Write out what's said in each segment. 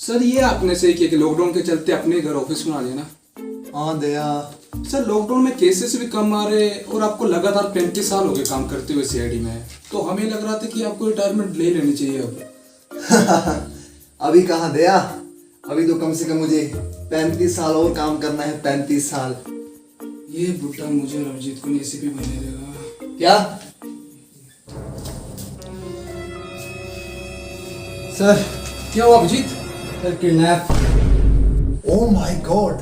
Sir ये आपने सही किया कि लॉकडाउन के चलते अपने घर ऑफिस बना लिया ना। हाँ दया। सर लॉकडाउन में केसेस भी कम आ रहे और आपको लगातार 35 साल हो गए काम करते हुए सीआईडी में, तो हमें लग रहा था कि आपको रिटायरमेंट ले लेनी चाहिए अब। अभी कहाँ दया, अभी तो कम से कम मुझे 35 साल और काम करना है। 35 साल। ये बुड्ढा मुझे और अभिजीत को एसीपी बनने देगा क्या सर? क्या हुआ Abhijit? Sir kidnap. Oh my God,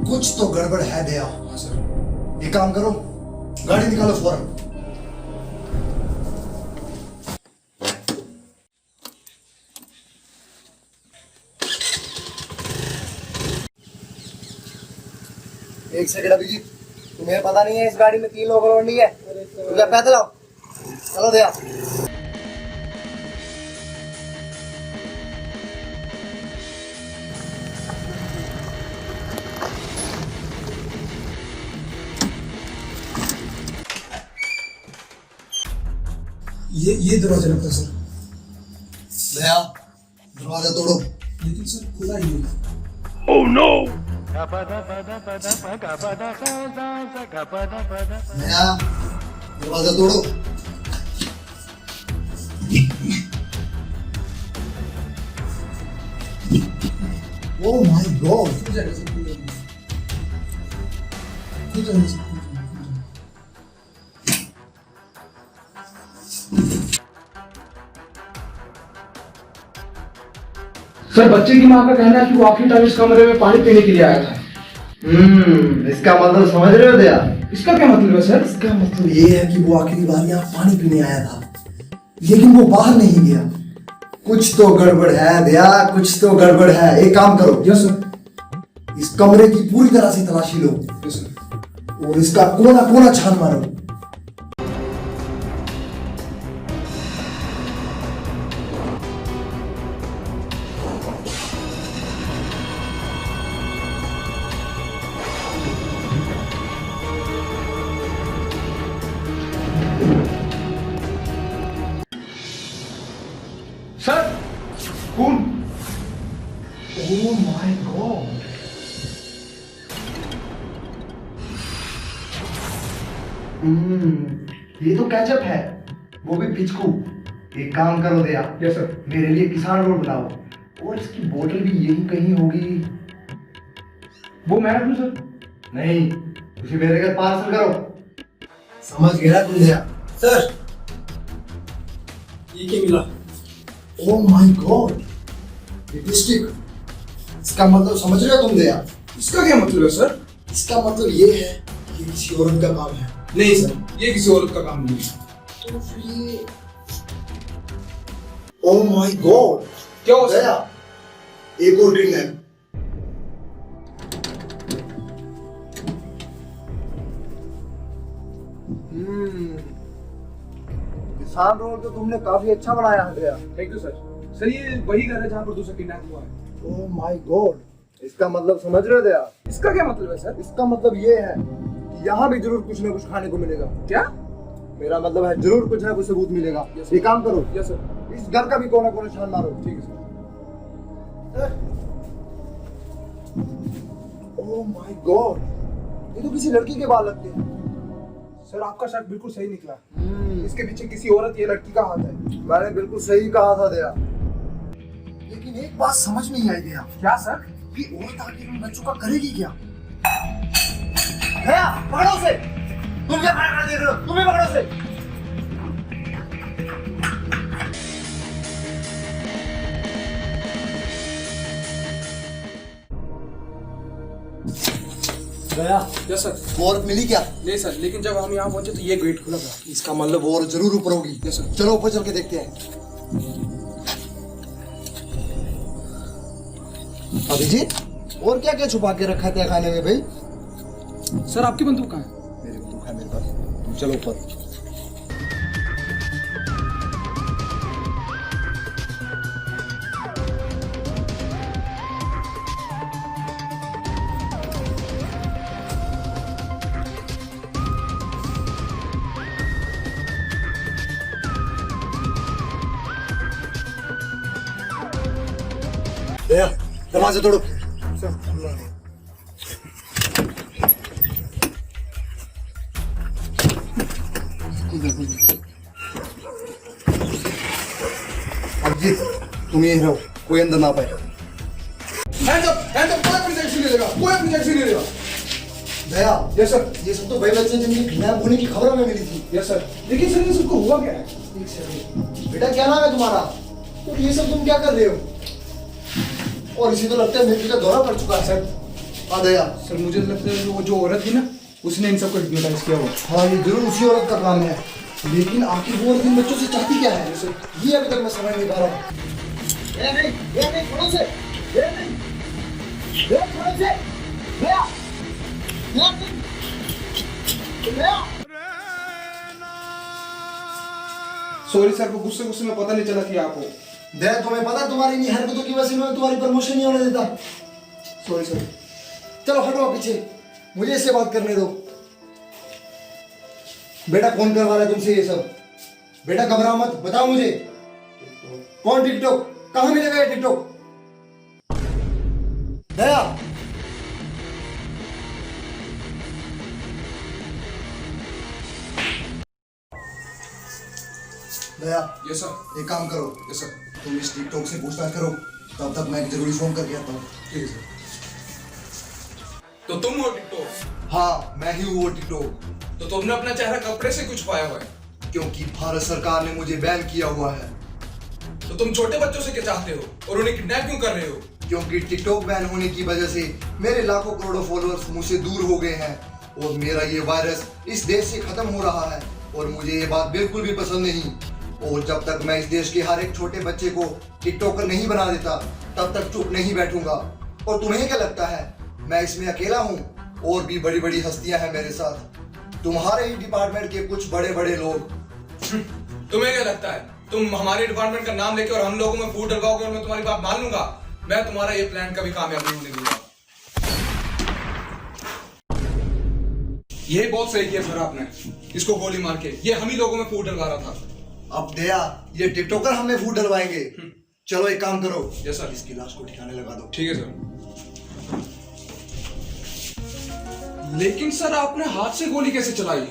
कुछ तो गड़बड़ है दया। हाँ सर। एक काम करो, गाड़ी निकालो फौरन। एक सेकंड अभिजीत, तुम्हें पता नहीं है इस गाड़ी में 3 लोग और नहीं है? तुझे पैदल आओ। चलो दया। ये दरवाजा लगता है सर। दया, दरवाजा तोड़ो। लेकिन सर खुला ही है। दया, दरवाजा तोड़ो। ओह माय गॉड। खुल जाएगा सर, खुल जाएगा। खुल जाएगा सर, खुल जाएगा। सर बच्चे की मां का कहना है कि वो आखिरी टाइम इस कमरे में पानी पीने के लिए आया था। इसका मतलब समझ रहे हो दया? इसका क्या मतलब है सर? इसका मतलब ये है कि वो आखिरी बार यहाँ पानी पीने आया था, लेकिन वो बाहर नहीं गया। कुछ तो गड़बड़ है दया, कुछ तो गड़बड़ है। एक काम करो, यस सर। इस कमरे की पूरी तरह से तलाशी लो यस सर। और इसका कोना कोना छान मारो। सर खून। ओह माय गॉड। ये तो केचप है, वो भी पिचकू। एक काम करो दया, यस सर। मेरे लिए किसान रोड बनाओ और इसकी बोतल भी यही कहीं होगी। वो मैं रख लूं सर? नहीं, उसे मेरे घर पार्सल करो। समझ गया तुम दया? सर ये क्या मिला? ओह माय गॉड, लिपस्टिक। इसका मतलब समझ रहे हो तुम दया? इसका क्या मतलब है सर? इसका मतलब ये है कि किसी औरत का काम है। नहीं सर, ये किसी औरत का काम नहीं है। तो फिर ये ओह माय गॉड, क्या हो सर? दया, एक और किडनैप। किसान रोड तो तुमने काफी अच्छा बनाया है Daya. Thank you sir. Sir ये वही घर है जहाँ पर दूसरा किडनैप हुआ है। ओह माय गॉड, इसका मतलब समझ रहे हो दया? इसका क्या मतलब है सर? इसका मतलब ये है कि यहाँ भी जरूर कुछ ना कुछ खाने को मिलेगा। क्या? मेरा मतलब है जरूर कुछ ना कुछ सबूत मिलेगा। Yes, ये काम करो, यस सर। इस घर का भी कोना कोना छान मारो। ठीक है सर। ओह माय गॉड, ये तो किसी लड़की के बाल लगते हैं। सर आपका शक बिल्कुल सही निकला। इसके पीछे किसी औरत या लड़की का हाथ है। मैंने बिल्कुल सही कहा था दया, लेकिन एक बात समझ नहीं आई दया। क्या सर? कि औरत आके उन बच्चों का करेगी क्या? दया, पकड़ो उसे। तुम क्या खड़ा कर देख रहे हो? तुम्हें पकड़ो उसे। दया, यस सर। वो औरत मिली क्या? नहीं सर, लेकिन जब हम यहाँ पहुंचे तो ये गेट खुला था। इसका मतलब वो औरत जरूर ऊपर होगी। Yes sir. चलो ऊपर चल के देखते हैं। अभिजीत, और क्या क्या छुपा के रखा था खाने में भाई? सर आपकी बंदूक कहाँ है? मेरी बंदूक है मेरे पास। तुम चलो ऊपर। दया दरवाजा तोड़ो। अभिजीत तुम यहीं रहो, कोई अंदर ना पाए। हैंड अप, कोई अपनी जगह से नहीं लेगा, कोई अपनी जगह से नहीं लेगा। दया यस सर। ये सब तो वही बच्चे जिनकी किडनैप होने की खबर हमें मिली थी। Yes sir. लेकिन सर ये सबको हुआ क्या है? एक सेकंड। बेटा क्या नाम है तुम्हारा? तो ये सब तुम क्या कर रहे हो? और इसी तो लगता है मृत्यु का दौरा पड़ चुका है सर। हाँ दया। सर मुझे लगता है वो जो औरत थी ना, उसने इन सबको हिप्नोटाइज किया हुआ। हाँ ये जरूर उसी औरत का काम है, लेकिन आखिर वो औरत इन बच्चों से चाहती क्या है? ये अभी तक मैं समझ नहीं पा रहा हूँ। ये नहीं, थोड़ा से, ये नहीं, ये थोड़ा से, दया, दया। सॉरी सर, वो गुस्से में पता नहीं चला कि आप हो। दया तुम्हें पता तुम्हारी इन हरकतों की वजह से मैं तुम्हारी प्रमोशन नहीं होने देता। Sorry sir. चलो हटो पीछे, मुझे इससे बात करने दो। बेटा कौन करवा रहा है तुमसे ये सब? बेटा घबराओ मत, बताओ मुझे कौन टिकटॉक, कहां मिलेगा ये टिकटॉक? दया दया यस सर। एक काम करो, यस सर। तुम इस टिकटॉक से पूछताछ करो, तब तक मैं एक जरूरी फोन करके आता हूँ। ठीक है सर। तो तुम हो टिकटॉक? हाँ मैं ही हूँ वो टिकटॉक। तो तुमने अपना चेहरा कपड़े से क्यों छुपाया हुआ है? क्योंकि भारत सरकार ने मुझे बैन किया हुआ है। तो तुम छोटे बच्चों से क्या चाहते हो और उन्हें किडनैप क्यों कर रहे हो? क्योंकि टिकटॉक बैन होने की वजह से मेरे लाखों करोड़ों फॉलोअर्स मुझसे दूर हो गए हैं और मेरा ये वायरस इस देश से खत्म हो रहा है और मुझे ये बात बिल्कुल भी पसंद नहीं। और जब तक मैं इस देश के हर एक छोटे बच्चे को टिकटॉकर नहीं बना देता तब तक चुप नहीं बैठूंगा। और तुम्हें क्या लगता है मैं इसमें अकेला हूँ? और भी बड़ी बड़ी हस्तियां हैं मेरे साथ, तुम्हारे ही डिपार्टमेंट के कुछ बड़े बड़े लोग। तुम्हें क्या लगता है तुम हमारे डिपार्टमेंट का नाम लेके और हम लोगों में फूट डलवाओगे और मैं तुम्हारी बात मान लूंगा? मैं तुम्हारा ये प्लान कभी कामयाब नहीं होने दूंगा। ये बहुत सही किया सर आपने, इसको गोली मार के। ये हम ही लोगों में फूट डलवा रहा था। अब दया ये टिकटॉकर हमें फूट डलवाएंगे। चलो एक काम करो, यस सर। इसकी लाश को ठिकाने लगा दो। ठीक है सर। लेकिन सर आपने हाथ से गोली कैसे चलाई?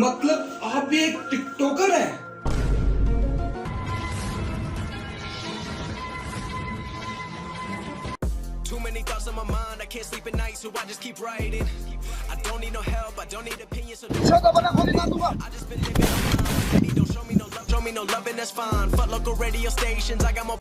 मतलब आप भी एक टिकटॉकर हैं? Too many thoughts on my mind, I can't sleep at night, so I just keep writing. I don't need no help, I don't need opinions, so I just been living on mine. Baby, don't show me no love, and that's fine. Fuck local radio stations, I got more